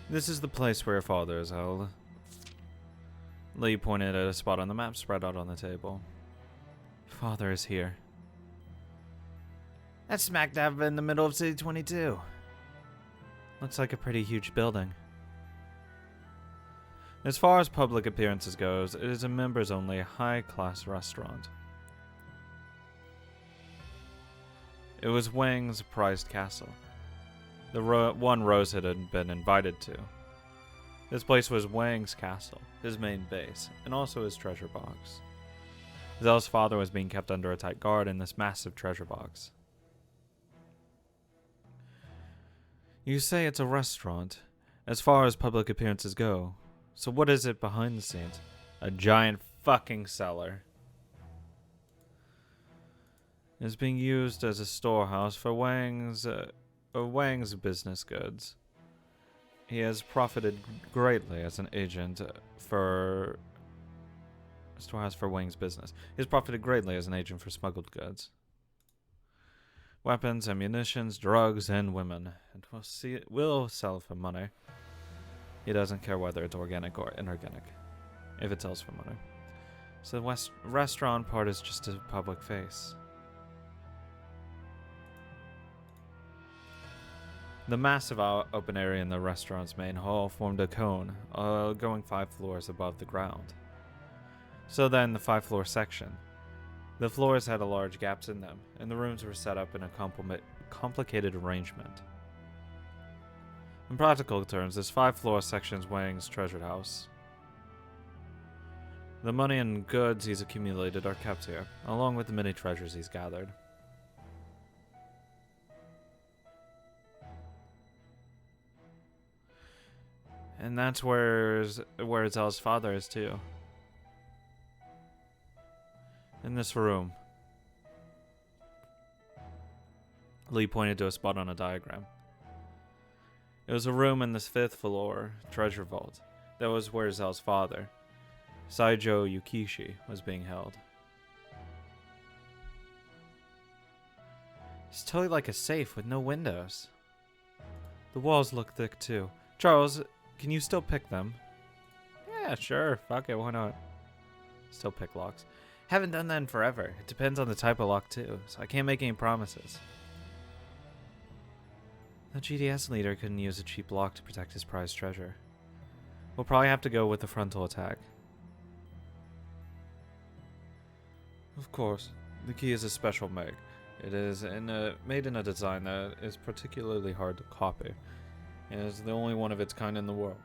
This is the place where your father is held. Lee pointed at a spot on the map spread out on the table. Father is here. That's smack dab in the middle of City 22. Looks like a pretty huge building. As far as public appearances goes, it is a members-only high-class restaurant. It was Wang's prized castle. The one Rosehead had been invited to. This place was Wang's castle, his main base, and also his treasure box. Zell's father was being kept under a tight guard in this massive treasure box. You say it's a restaurant, as far as public appearances go. So what is it behind the scenes? A giant fucking cellar. It's being used as a storehouse for Wang's business goods. He has profited greatly as an agent for a storehouse for Wang's business. He has profited greatly as an agent for smuggled goods. Weapons, ammunitions, drugs, and women. And we'll sell for money. He doesn't care whether it's organic or inorganic, if it sells for money. So the restaurant part is just a public face. The massive open area in the restaurant's main hall formed a cone, going 5 floors above the ground. So then, the 5-floor section. The floors had large gaps in them, and the rooms were set up in a complicated arrangement. In practical terms, this 5-floor section is Wang's treasure house. The money and goods he's accumulated are kept here, along with the many treasures he's gathered. And that's where Zell's father is too. In this room. Lee pointed to a spot on a diagram. It was a room in this 5th floor treasure vault. That was where Zell's father, Saijo Yukishi, was being held. It's totally like a safe with no windows. The walls look thick too. Charles, can you still pick them? Yeah, sure. Fuck it, why not? Still pick locks. Haven't done that in forever. It depends on the type of lock too, so I can't make any promises. The GDS leader couldn't use a cheap lock to protect his prized treasure. We'll probably have to go with the frontal attack. Of course, the key is a special make. It is made in a design that is particularly hard to copy, and is the only one of its kind in the world.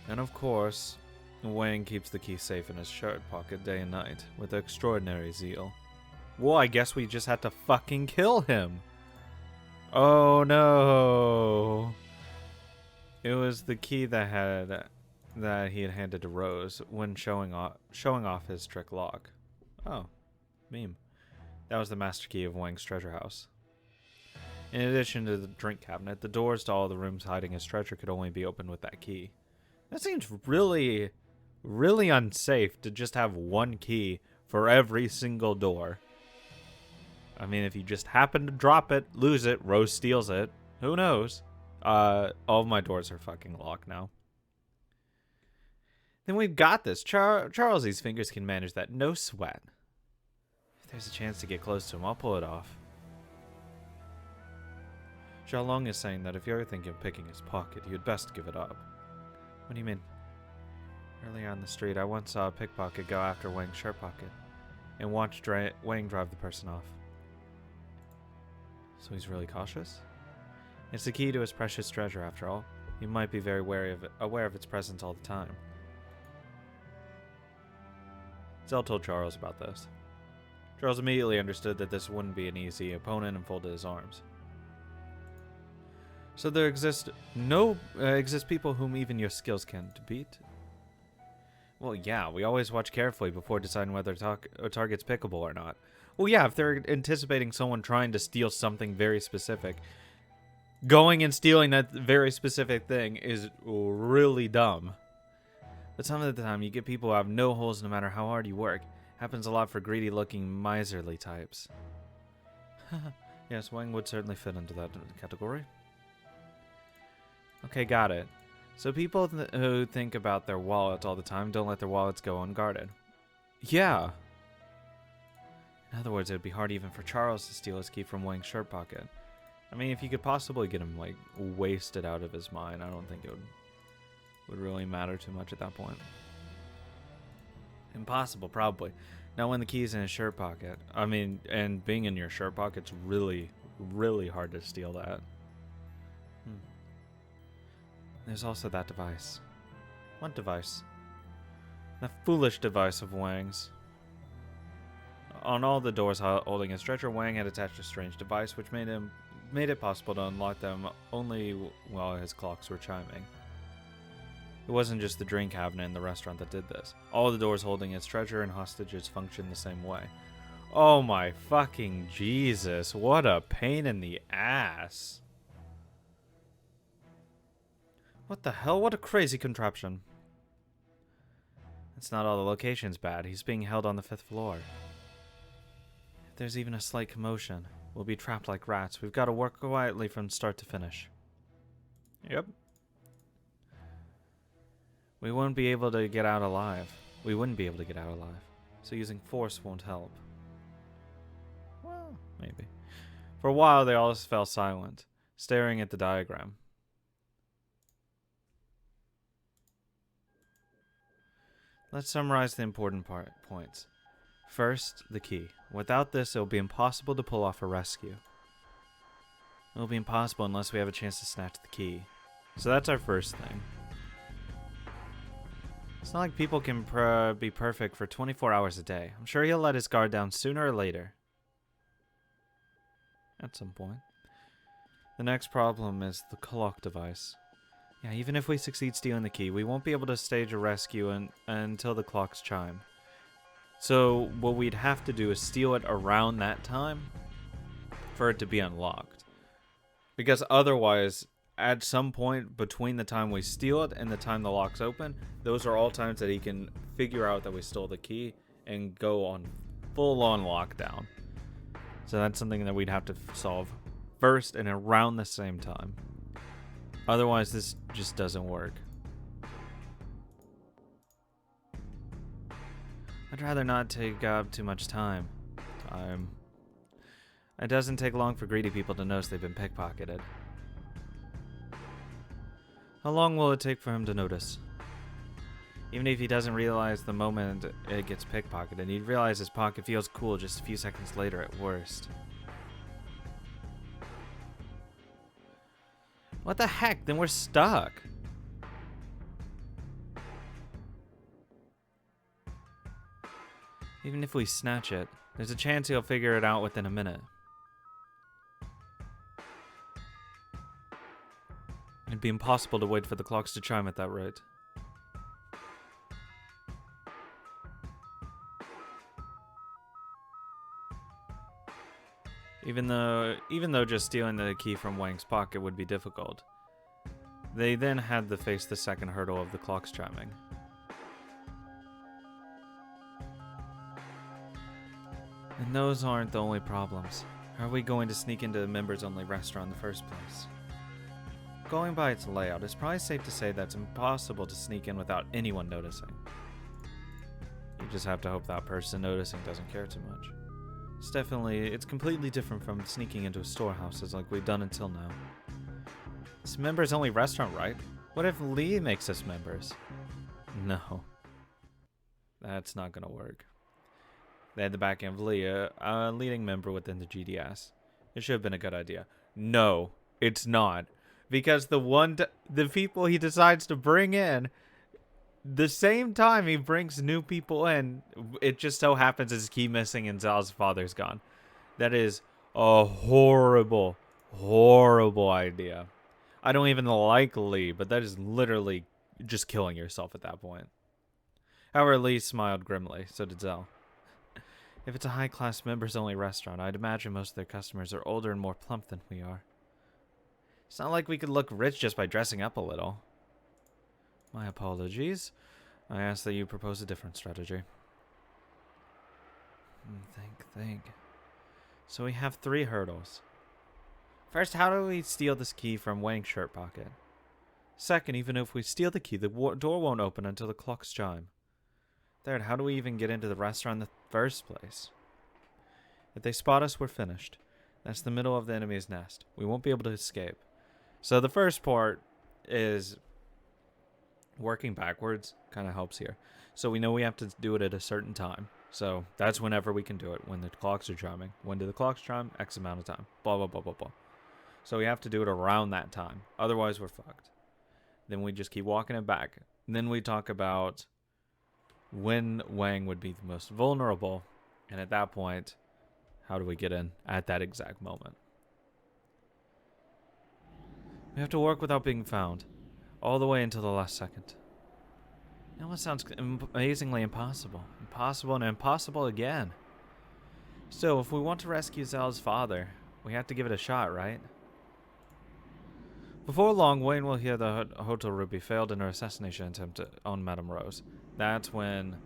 And of course, Wang keeps the key safe in his shirt pocket day and night, with extraordinary zeal. Well, I guess we just had to fucking kill him. Oh no. It was the key that he had handed to Rose when showing off his trick lock. Oh, meme. That was the master key of Wang's treasure house. In addition to the drink cabinet, the doors to all the rooms hiding his treasure could only be opened with that key. That seems really, really unsafe to just have one key for every single door. I mean, if you just happen to drop it, lose it, Rose steals it, who knows? All of my doors are fucking locked now. Then we've got this. Charles's fingers can manage that, no sweat. If there's a chance to get close to him, I'll pull it off. Xiaolong is saying that if you're thinking of picking his pocket, you'd best give it up. What do you mean? Earlier on the street, I once saw a pickpocket go after Wang's shirt pocket, and watched Wang drive the person off. So he's really cautious? It's the key to his precious treasure, after all. He might be very aware of its presence all the time. Zell told Charles about this. Charles immediately understood that this wouldn't be an easy opponent and folded his arms. So there exist people whom even your skills can't beat? Well, yeah, we always watch carefully before deciding whether a target's pickable or not. Well, yeah, if they're anticipating someone trying to steal something very specific, going and stealing that very specific thing is really dumb. But some of the time, you get people who have no holes no matter how hard you work. Happens a lot for greedy-looking, miserly types. Yes, Wang would certainly fit into that category. Okay, got it. So people who think about their wallet all the time don't let their wallets go unguarded. Yeah. In other words, it would be hard even for Charles to steal his key from Wang's shirt pocket. I mean, if you could possibly get him, like, wasted out of his mind, I don't think it would really matter too much at that point. Impossible, probably. Not when the key's in his shirt pocket. I mean, and being in your shirt pocket's really, really hard to steal that. There's also that device. What device? That foolish device of Wang's. On all the doors holding his treasure, Wang had attached a strange device which made it possible to unlock them only while his clocks were chiming. It wasn't just the drink cabinet in the restaurant that did this. All the doors holding his treasure and hostages functioned the same way. Oh my fucking Jesus, what a pain in the ass. What the hell? What a crazy contraption. It's not all the locations bad. He's being held on the 5th floor. If there's even a slight commotion, we'll be trapped like rats. We've got to work quietly from start to finish. Yep. We won't be able to get out alive. We wouldn't be able to get out alive. So using force won't help. Well, maybe. For a while, they all fell silent, staring at the diagram. Let's summarize the important points. First, the key. Without this, it will be impossible to pull off a rescue. It will be impossible unless we have a chance to snatch the key. So that's our first thing. It's not like people can be perfect for 24 hours a day. I'm sure he'll let his guard down sooner or later. At some point. The next problem is the clock device. Yeah, even if we succeed stealing the key, we won't be able to stage a rescue until the clocks chime. So what we'd have to do is steal it around that time for it to be unlocked. Because otherwise, at some point between the time we steal it and the time the lock's open, those are all times that he can figure out that we stole the key and go on full-on lockdown. So that's something that we'd have to solve first and around the same time. Otherwise, this just doesn't work. I'd rather not take up too much time. It doesn't take long for greedy people to notice they've been pickpocketed. How long will it take for him to notice? Even if he doesn't realize the moment it gets pickpocketed, he'd realize his pocket feels cool just a few seconds later at worst. What the heck? Then we're stuck. Even if we snatch it, there's a chance he'll figure it out within a minute. It'd be impossible to wait for the clocks to chime at that rate. Even though just stealing the key from Wang's pocket would be difficult, they then had to face the second hurdle of the clocks chiming. And those aren't the only problems. How are we going to sneak into the members-only restaurant in the first place? Going by its layout, it's probably safe to say that it's impossible to sneak in without anyone noticing. You just have to hope that person noticing doesn't care too much. It's completely different from sneaking into a storehouses like we've done until now. It's a members-only restaurant, right? What if Lee makes us members? No. That's not gonna work. They had the back end of Lee, a leading member within the GDS. It should have been a good idea. No, it's not. Because the people he decides to bring in, the same time he brings new people in, it just so happens his key missing and Zal's father's gone. That is a horrible, horrible idea. I don't even like Lee, but that is literally just killing yourself at that point. However, Lee smiled grimly, so did Zal. If it's a high-class members-only restaurant, I'd imagine most of their customers are older and more plump than we are. It's not like we could look rich just by dressing up a little. My apologies. I ask that you propose a different strategy. Think. So we have 3 hurdles. First, how do we steal this key from Wang's shirt pocket? Second, even if we steal the key, the door won't open until the clocks chime. Third, how do we even get into the restaurant in the first place? If they spot us, we're finished. That's the middle of the enemy's nest. We won't be able to escape. So the first part is working backwards. Kind of helps here. So we know we have to do it at a certain time. So that's whenever we can do it. When the clocks are chiming. When do the clocks chime? X amount of time. Blah, blah, blah, blah, blah. So we have to do it around that time. Otherwise, we're fucked. Then we just keep walking it back. And then we talk about when Wang would be the most vulnerable. And at that point, how do we get in at that exact moment? We have to work without being found. All the way until the last second. It almost sounds amazingly impossible. Impossible and impossible again. Still, if we want to rescue Zhao's father, we have to give it a shot, right? Before long, Wayne will hear the Hotel Ruby failed in her assassination attempt on Madame Rose. That's when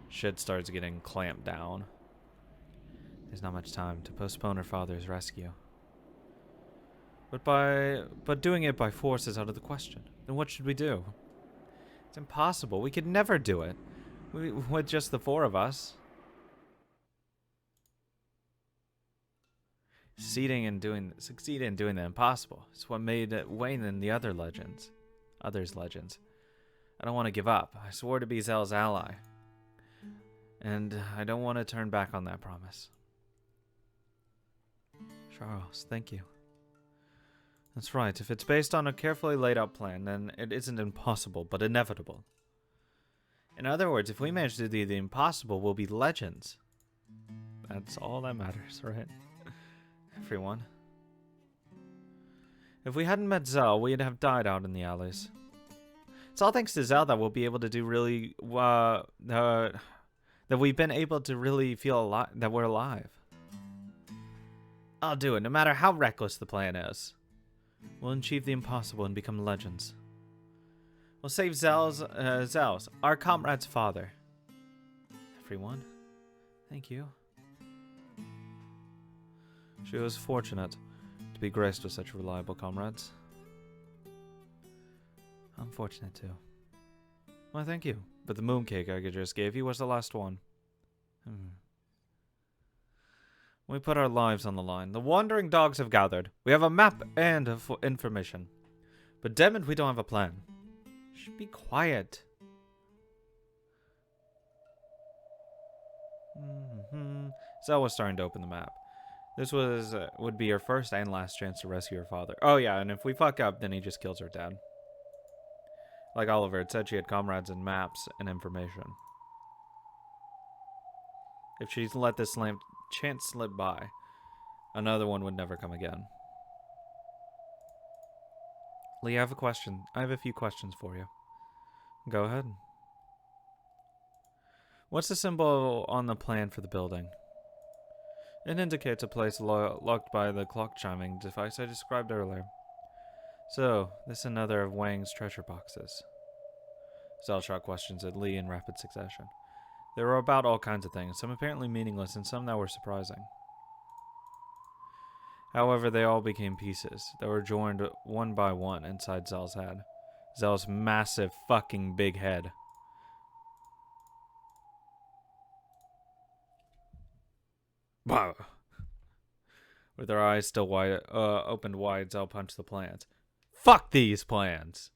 shit starts getting clamped down. There's not much time to postpone her father's rescue. But doing it by force is out of the question. Then what should we do? It's impossible. We could never do it. With just the four of us. Succeeding in doing the impossible. It's what made Wayne and the others legends. I don't want to give up. I swore to be Zell's ally. And I don't want to turn back on that promise. Charles, thank you. That's right. If it's based on a carefully laid out plan, then it isn't impossible, but inevitable. In other words, if we manage to do the impossible, we'll be legends. That's all that matters, right? Everyone. If we hadn't met Zell, we'd have died out in the alleys. It's all thanks to Zell that we'll be able to do really, that we've been able to really feel that we're alive. I'll do it, no matter how reckless the plan is. We'll achieve the impossible and become legends. We'll save Zell's, our comrade's father. Everyone, thank you. She was fortunate to be graced with such reliable comrades. I'm fortunate too. Why, thank you. But the mooncake I just gave you was the last one. We put our lives on the line. The wandering dogs have gathered. We have a map and information. But damn it, we don't have a plan. Shh, be quiet. Zell was starting to open the map. This would be her first and last chance to rescue her father. Oh yeah, and if we fuck up, then he just kills her dad. Like Oliver, it said she had comrades and maps and information. If she's let this chance slip by, another one would never come again. Lee, I have a question. I have a few questions for you. Go ahead. What's the symbol on the plan for the building? It indicates a place locked by the clock chiming device I described earlier. So, this is another of Wang's treasure boxes. Zell shot questions at Lee in rapid succession. They were about all kinds of things, some apparently meaningless and some that were surprising. However, they all became pieces that were joined one by one inside Zell's head. Zell's massive fucking big head. With her eyes still opened wide, Zell punched the plans. Fuck these plans!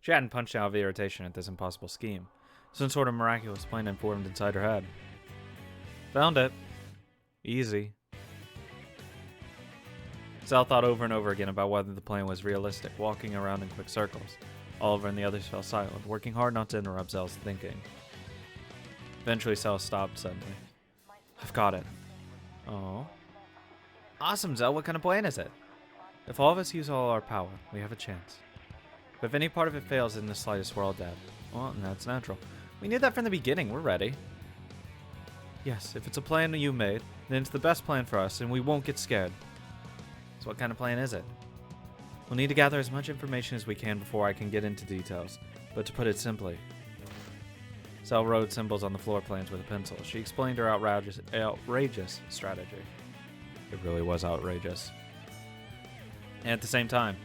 She hadn't punched out of irritation at this impossible scheme. Some sort of miraculous plan had formed inside her head. Found it. Easy. Zell thought over and over again about whether the plan was realistic, walking around in quick circles. Oliver and the others fell silent, working hard not to interrupt Zell's thinking. Eventually, Zell stopped suddenly. I've got it. Oh. Awesome, Zell. What kind of plan is it? If all of us use all our power, we have a chance. But if any part of it fails in the slightest, we're all dead. Well, that's natural. We knew that from the beginning. We're ready. Yes, if it's a plan you made, then it's the best plan for us, and we won't get scared. So what kind of plan is it? We'll need to gather as much information as we can before I can get into details. But to put it simply, Zell wrote symbols on the floor plans with a pencil. She explained her outrageous strategy. It really was outrageous. And at the same time,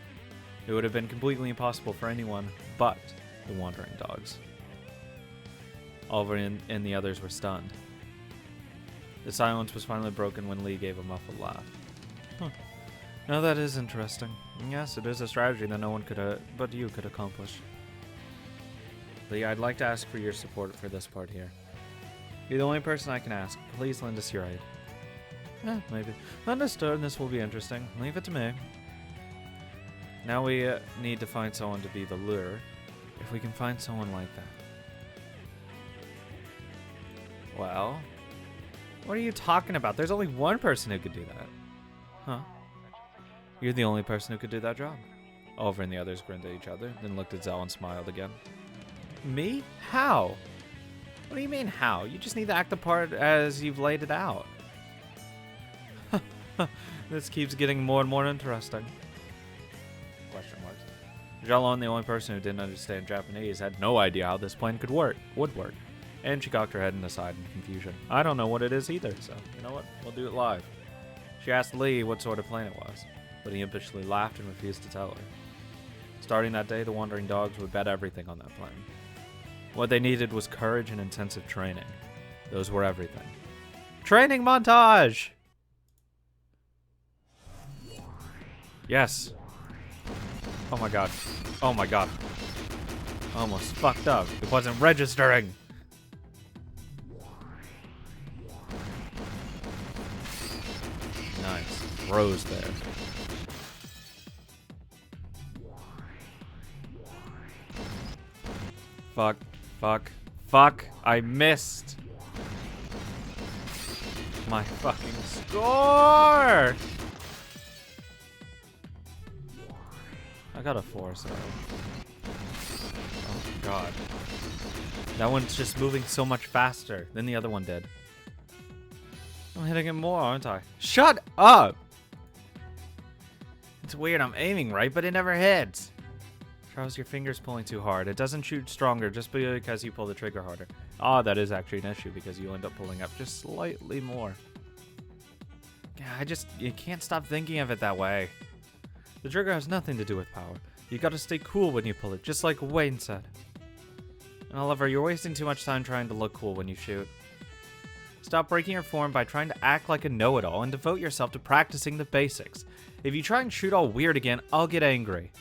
It would have been completely impossible for anyone but the wandering dogs. Oliver and the others were stunned. The silence was finally broken when Lee gave a muffled laugh. Huh. Now that is interesting. Yes, it is a strategy that no one but you could accomplish. Lee, I'd like to ask for your support for this part here. You're the only person I can ask. Please lend us your aid. Maybe. Understood, this will be interesting. Leave it to me. Now we need to find someone to be the lure. If we can find someone like that. Well, what are you talking about? There's only one person who could do that. Huh? You're the only person who could do that job. Oliver and the others grinned at each other, then looked at Zell and smiled again. Me? How? What do you mean, how? You just need to act the part as you've laid it out. This keeps getting more and more interesting. Question marks. Jalon, the only person who didn't understand Japanese, had no idea how this plan would work. And she cocked her head aside in confusion. I don't know what it is either, so you know what? We'll do it live. She asked Lee what sort of plan it was, but he impishly laughed and refused to tell her. Starting that day, the Wandering Dogs would bet everything on that plan. What they needed was courage and intensive training. Those were everything. Training montage! Yes. Oh my god. Oh my god. Almost fucked up. It wasn't registering. Nice. Rose there. Fuck. Fuck. Fuck. I missed. My fucking score! I got a 4, so... Oh, God. That one's just moving so much faster than the other one did. I'm hitting it more, aren't I? Shut up! It's weird, I'm aiming right, but it never hits. Charles, your finger's pulling too hard. It doesn't shoot stronger just because you pull the trigger harder. Ah, that is actually an issue because you end up pulling up just slightly more. Yeah, you can't stop thinking of it that way. The trigger has nothing to do with power. You gotta stay cool when you pull it, just like Wayne said. And Oliver, you're wasting too much time trying to look cool when you shoot. Stop breaking your form by trying to act like a know-it-all and devote yourself to practicing the basics. If you try and shoot all weird again, I'll get angry.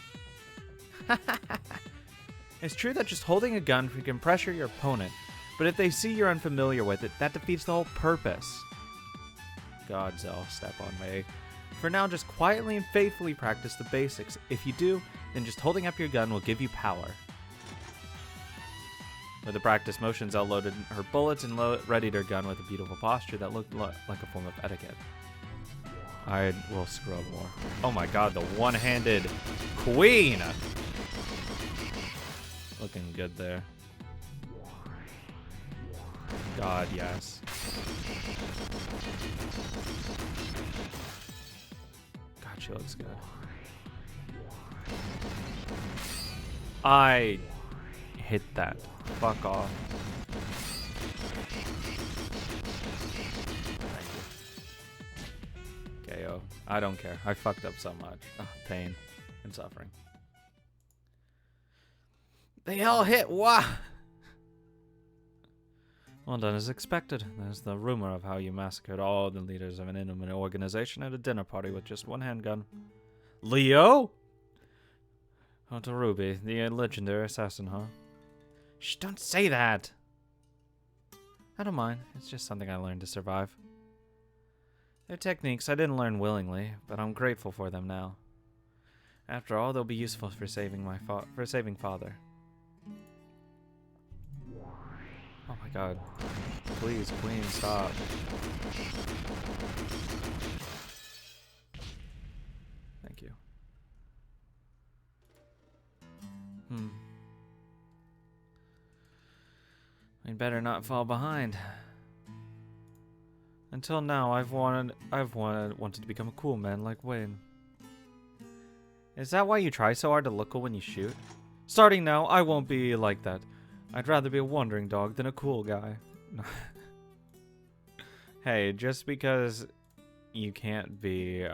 It's true that just holding a gun can pressure your opponent, but if they see you're unfamiliar with it, that defeats the whole purpose. God, Zell, step on me. For now, just quietly and faithfully practice the basics. If you do, then just holding up your gun will give you power. With the practice motion, Zell loaded her bullets and readied her gun with a beautiful posture that looked like a form of etiquette. I will scrub more. Oh my god, the one-handed queen! Looking good there. God, yes. God, she looks good. I hit that. Fuck off. Thank you. KO. I don't care. I fucked up so much. Oh, pain and suffering. They all hit. What? Well done as expected. There's the rumor of how you massacred all the leaders of an intimate organization at a dinner party with just one handgun. Leo? Oh, to Ruby, the legendary assassin, huh? Shh, don't say that! I don't mind. It's just something I learned to survive. They're techniques I didn't learn willingly, but I'm grateful for them now. After all, they'll be useful for saving Father. Oh my god. Please, Queen, stop. Thank you. We'd better not fall behind. Until now, I've wanted to become a cool man like Wayne. Is that why you try so hard to look cool when you shoot? Starting now, I won't be like that. I'd rather be a wandering dog than a cool guy. Hey, just because you can't be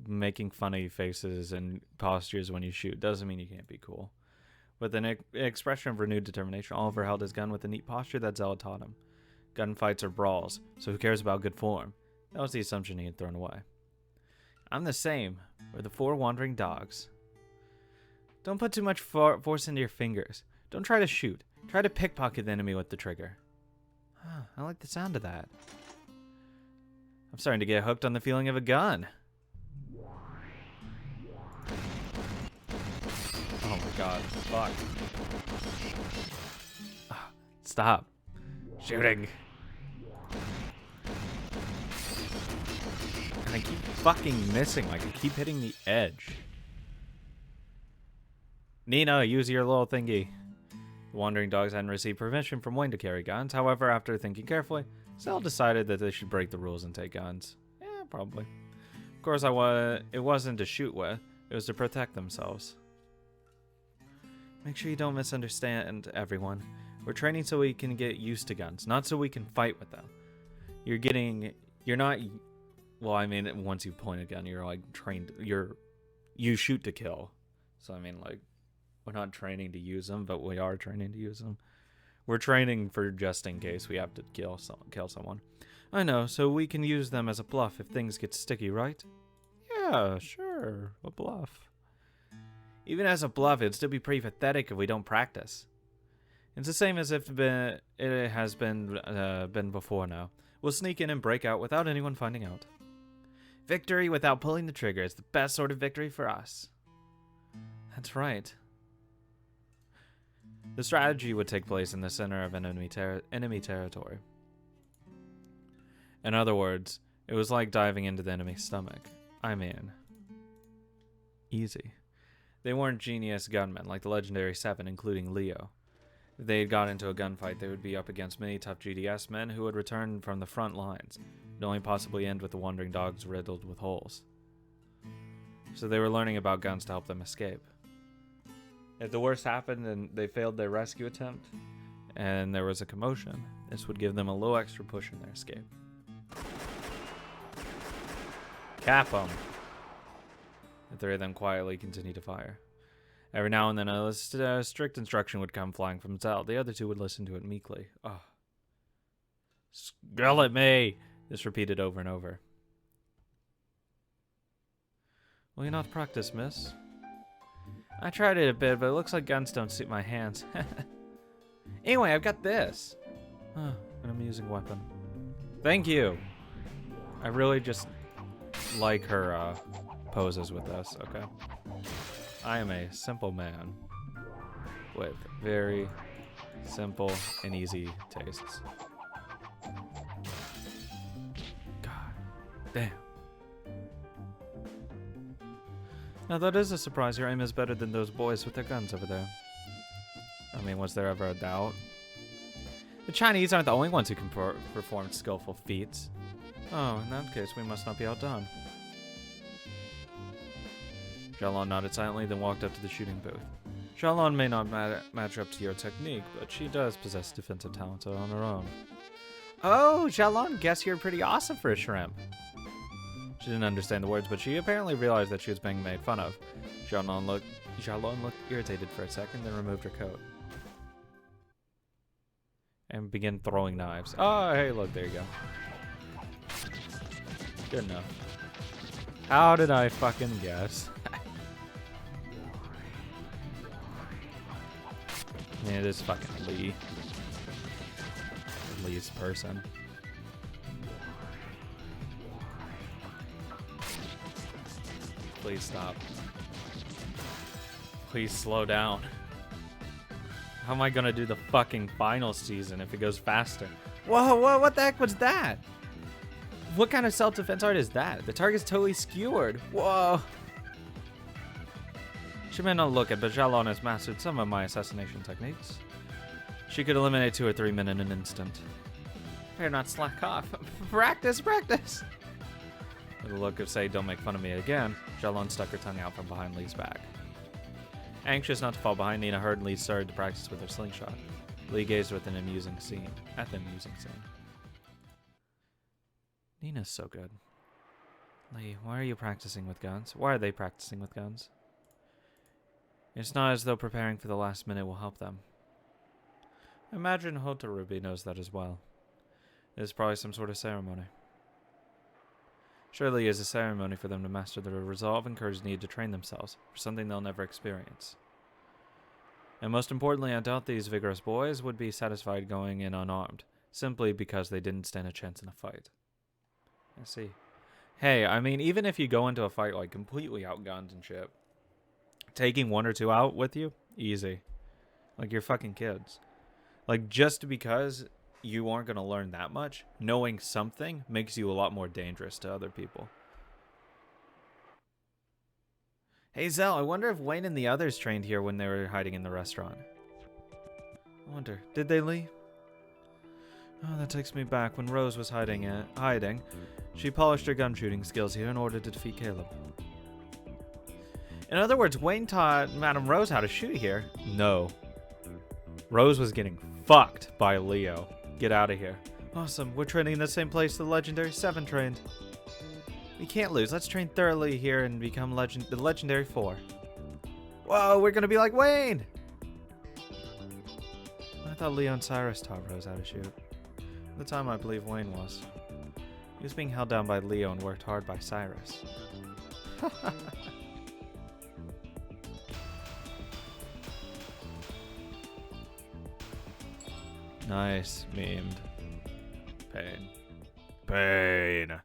making funny faces and postures when you shoot doesn't mean you can't be cool. With an expression of renewed determination, Oliver held his gun with a neat posture that Zella taught him. Gunfights are brawls, so who cares about good form? That was the assumption he had thrown away. I'm the same. We're the 4 wandering dogs. Don't put too much force into your fingers. Don't try to shoot. Try to pickpocket the enemy with the trigger. I like the sound of that. I'm starting to get hooked on the feeling of a gun. Oh my god, fuck. Stop. Shooting. And I keep fucking missing, like I keep hitting the edge. Nina, use your little thingy. The wandering dogs hadn't received permission from Wayne to carry guns. However, after thinking carefully, Cell decided that they should break the rules and take guns. Yeah, probably. Of course, it wasn't to shoot with. It was to protect themselves. Make sure you don't misunderstand, everyone. We're training so we can get used to guns, not so we can fight with them. You're not, well, I mean, once you point a gun, you're like trained, you shoot to kill. So, I mean, like, we're not training to use them, but we are training to use them. We're training for just in case we have to kill someone. I know, so we can use them as a bluff if things get sticky, right? Yeah, sure, a bluff. Even as a bluff, it'd still be pretty pathetic if we don't practice. It's the same as if it has been before now. We'll sneak in and break out without anyone finding out. Victory without pulling the trigger is the best sort of victory for us. That's right. The strategy would take place in the center of enemy territory. In other words, it was like diving into the enemy's stomach. I mean, easy. They weren't genius gunmen like the legendary 7, including Leo. If they had got into a gunfight, they would be up against many tough GDS men who would return from the front lines. It would only possibly end with the wandering dogs riddled with holes. So they were learning about guns to help them escape. If the worst happened and they failed their rescue attempt, and there was a commotion, this would give them a little extra push in their escape. Cap them! The 3 of them quietly continued to fire. Every now and then a strict instruction would come flying from Zell. The other 2 would listen to it meekly. Oh. Skull at me! This repeated over and over. Will you not practice, miss? I tried it a bit, but it looks like guns don't suit my hands. Anyway, I've got this. An amusing weapon. Thank you. I really just like her poses with this. Okay. I am a simple man with very simple and easy tastes. God damn. Now that is a surprise. Your aim is better than those boys with their guns over there. I mean, was there ever a doubt? The Chinese aren't the only ones who can perform skillful feats. Oh, in that case, we must not be outdone. Xiaolon nodded silently, then walked up to the shooting booth. Xiaolon may not match up to your technique, but she does possess defensive talent on her own. Oh, Xiaolon, guess you're pretty awesome for a shrimp. She didn't understand the words, but she apparently realized that she was being made fun of. Xiaolon looked irritated for a second, then removed her coat. And began throwing knives. Oh, hey, look, there you go. Good enough. How did I fucking guess? Yeah, it is fucking Lee. Lee's person. Please stop. Please slow down. How am I gonna do the fucking final season if it goes faster? Whoa, what the heck was that? What kind of self-defense art is that? The target's totally skewered. Whoa. She may not look it, but Xiaolon has mastered some of my assassination techniques. She could eliminate 2 or 3 men in an instant. Better not slack off. Practice! With a look of say, don't make fun of me again, Xiaolon stuck her tongue out from behind Lee's back. Anxious not to fall behind, Nina heard Lee started to practice with her slingshot. Lee gazed with an amusing scene. Nina's so good. Lee, why are you practicing with guns? Why are they practicing with guns? It's not as though preparing for the last minute will help them. I imagine Hotarubi knows that as well. It is probably some sort of ceremony. Surely it is a ceremony for them to master the resolve and courage needed to train themselves for something they'll never experience. And most importantly, I doubt these vigorous boys would be satisfied going in unarmed, simply because they didn't stand a chance in a fight. I see. Hey, I mean, even if you go into a fight like completely outgunned and shit, taking one or two out with you, easy. Like, you're fucking kids. Like, just because you aren't going to learn that much, knowing something makes you a lot more dangerous to other people. Hey, Zell, I wonder if Wayne and the others trained here when they were hiding in the restaurant. I wonder, did they leave? Oh, that takes me back when Rose was hiding. She polished her gun shooting skills here in order to defeat Caleb. In other words, Wayne taught Madame Rose how to shoot here. No. Rose was getting fucked by Leo. Get out of here. Awesome, we're training in the same place the Legendary 7 trained. We can't lose. Let's train thoroughly here and become the Legendary 4. Whoa, we're gonna be like Wayne! I thought Leo and Cyrus taught Rose how to shoot. At the time, I believe Wayne was. He was being held down by Leo and worked hard by Cyrus. Nice. Memed. Pain. Pain.